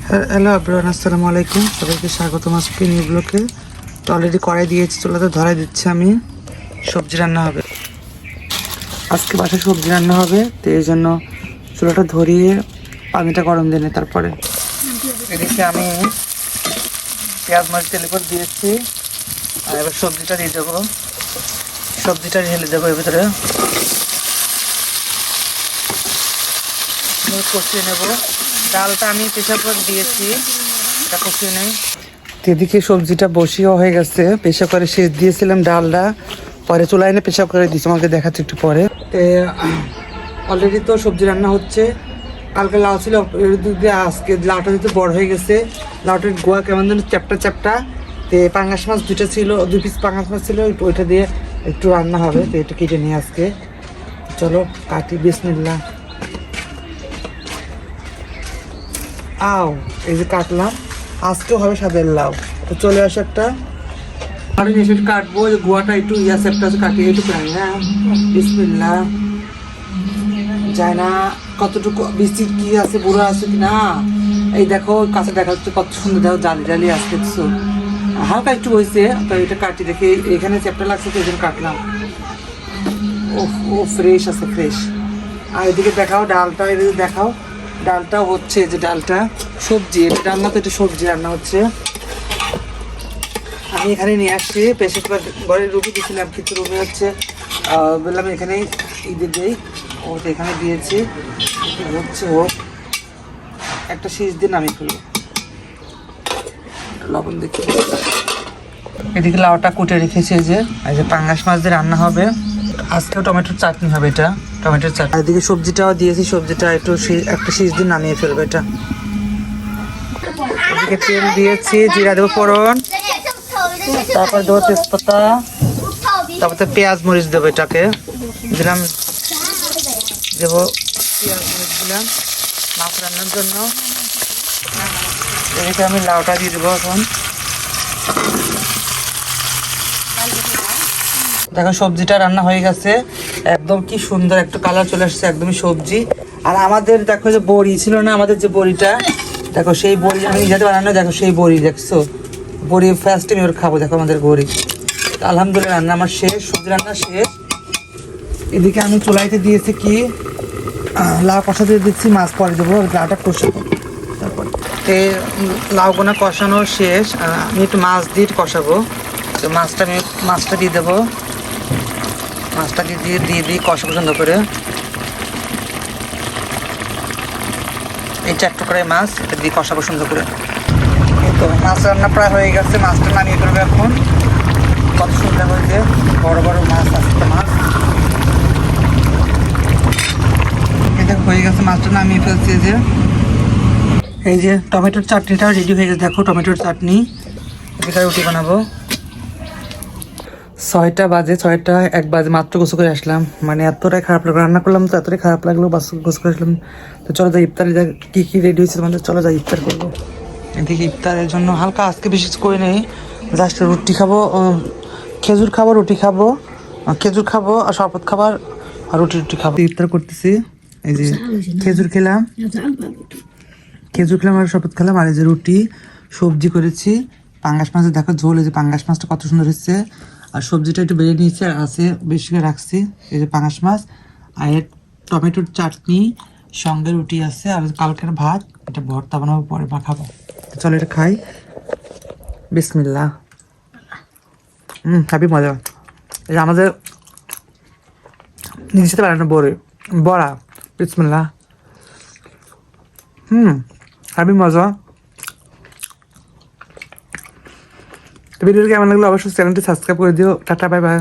Hello everyone, আসসালামু আলাইকুম। সবাইকে স্বাগতম আজকে নিউ ব্লগে। তো অলরেডি কড়াই দিয়েছি, চুলাতে ধরাই দিচ্ছি আমি। সবজি রান্না হবে আজকে, বাসায় সবজি রান্না হবে, তো এই জন্য চুলাটা ধরিয়ে পানিটা গরম দিয়ে তারপরে এদিকে আমি পেঁয়াজ মরিচ তেল করে দিয়েছি। আর এবার সবজিটা দিয়ে দেবো, সবজিটা ঢেলে দেবো এর ভিতরে, কষিয়ে নেব। ডালটা আমি প্রেসার কুকার দিয়েছি, এটা কষিয়ে নেই। এদিকে সবজিটা বসিয়েও হয়ে গেছে, প্রেসার কুকারে সেচ দিয়েছিলাম ডালটা, পরে চুলায় এনে প্রেসার কুকারে দিয়েছি, আমাকে দেখাচ্ছি একটু পরে। অলরেডি তো সবজি রান্না হচ্ছে। কালকে লাউ ছিল, আজকে লাউটা যেহেতু বড় হয়ে গেছে, লাউটার গোয়া কেমন যেন চ্যাপটা চ্যাপটা। তো পাঙ্গাস মাছ দুইটা ছিল, 2 পিস পাঙ্গাস মাছ ছিল, ওইটা দিয়ে একটু রান্না হবে। তো এটা কেটে নিয়ে আজকে চলো কাটি, বিসমিল্লাহ। আও, এই যে কাটলাম, আজকেও হবে স্বাদের লাউ। তো চলে আসো একটা আর এসে কাটবো, যে গোয়াটা একটু সেপটা কাটিয়ে একটু প্রাণ না। বিসমিল্লাহ। যায় না কতটুকু বেশি কি আছে, বুড়ো আছে কি না। এই দেখো কাছে দেখা যাচ্ছে কত সুন্দর, দেখো জালি জালি আসতে হালকা একটু হয়েছে। তো এটা কাটি দেখে এখানে চ্যাপটা লাগছে, তো এই জন্য কাটলাম। ও ফ্রেশ আছে, ফ্রেশ। আর এদিকে দেখাও ডালটা, এদিকে দেখাও ডালটাও হচ্ছে, যে ডালটা সবজি, এটা রান্না, তো এটা সবজি রান্না হচ্ছে। আমি এখানে নিয়ে আসছি প্রেসার কুকার, ঘরে রুটি দিয়েছিলাম, কিন্তু রুমে হচ্ছে বললাম এখানেই ঈদের দিই, ও তো এখানে দিয়েছি। হচ্ছে হোক, একটা শীষ দিন আমি ফেলবো, লবণ দেখি। এদিকে লাউটা কুটে রেখেছি, এই যে পাঙ্গাস মাছ দিয়ে রান্না হবে আজকেও। টমেটোর চাটনি হবে, এটা টমেটোর চাটনি। এদিকে সবজিটাও দিয়েছি, সবজিটা একটু একটা শীষ দিন নামিয়ে ফেলবো এটা। এদিকে তেল দিয়েছি, জিরা দেবো ফোড়ন, তারপর দেবো তেজপাতা, তারপর পেঁয়াজ মরিচ দেবো, এটাকে দিলাম, দেবো পেঁয়াজ মরিচ দিলাম মাছ রান্নার জন্য। এদিকে আমি লাউটা দিয়ে দেবো এখন। দেখো সবজিটা রান্না হয়ে গেছে, একদম কি সুন্দর একটা কালার চলে আসছে, একদমই সবজি। আর আমাদের দেখো যে বড়ি ছিল না, আমাদের যে বড়িটা, দেখো সেই বড়ি আমি নিজেতে বানানো, দেখো সেই বড়ি, দেখছো বড়ি ফার্স্ট টাইম ওর খাবো, দেখো আমাদের বড়ি। আলহামদুলিল্লাহ রান্না আমার শেষ, সবজি রান্না শেষ। এদিকে আমি চুলাইতে দিয়েছি কি লাউ কষা দিয়ে দিচ্ছি, মাছ পরে দেবো, লাউটা কষাবো। তারপর লাউগুনা কষানো শেষ, আমি একটু মাছ দিয়ে কষাবো। তো মাছটা দিয়ে দেবো, মাছটা দিয়ে দিই কষা পছন্দ করে। এই 4 টুকরাই মাছ, এটা দিয়ে কষা পছন্দ করে। তো মাছ রান্না প্রায় হয়ে গেছে, মাছটা নামিয়ে ফেলবে এখন। কত সুন্দর হয়েছে, বড় বড় মাছ, আস্তে মাছ। এটা হয়ে গেছে, মাছটা নামিয়ে ফেলছি। এই যে টমেটোর চাটনিটাও রেডি হয়ে গেছে, দেখো টমেটোর চাটনি। এটা রুটি বানাবো। 6টা বাজে, 1 বাজে মাত্র গোসল করে আসলাম, মানে এতটাই খারাপ লাগলো, রান্না করলাম তো এতটাই খারাপ লাগলো, গোসল করে আসলাম। তো চলো যাই ইফতারে, কী কী রেডি হয়েছে তোমাদের, চলো যাই ইফতার করবো। এদিকে ইফতারের জন্য হালকা আজকে বেশি করে নেই, জাস্ট রুটি খাবো, খেজুর খাবো, রুটি খাবো, খেজুর খাবো আর শরবত খাবার, আর রুটি খাবো। ইফতার করতেছি, এই যে খেজুর খেলাম আর শরবত খেলাম, আর এই যে রুটি, সবজি করেছি পাঙ্গাস মাছের, দেখো ঝোল, এই যে পাঙ্গাস মাছটা কত সুন্দর হচ্ছে। আর সবজিটা একটু বেড়ে নিয়েছি, আর আছে বেশি করে রাখছি, এই যে পাঙ্গাস মাছ, আর টমেটোর চাটনি, সঙ্গে রুটি আছে, আর কালকের ভাত, এটা ভর্তা বানাবো, পরে খাবো। চলো এটা খাই, বিসমিল্লাহ। হ্যাপি মজা। এই যে আমাদের নিজের সাথে বানানো বড়া, বিসমিল্লাহ। হ্যাপি মজা। ভিডিওটি কেমন লাগলো অবশ্যই চ্যানেলটি সাবস্ক্রাইব করে দিও। Tata, bye bye.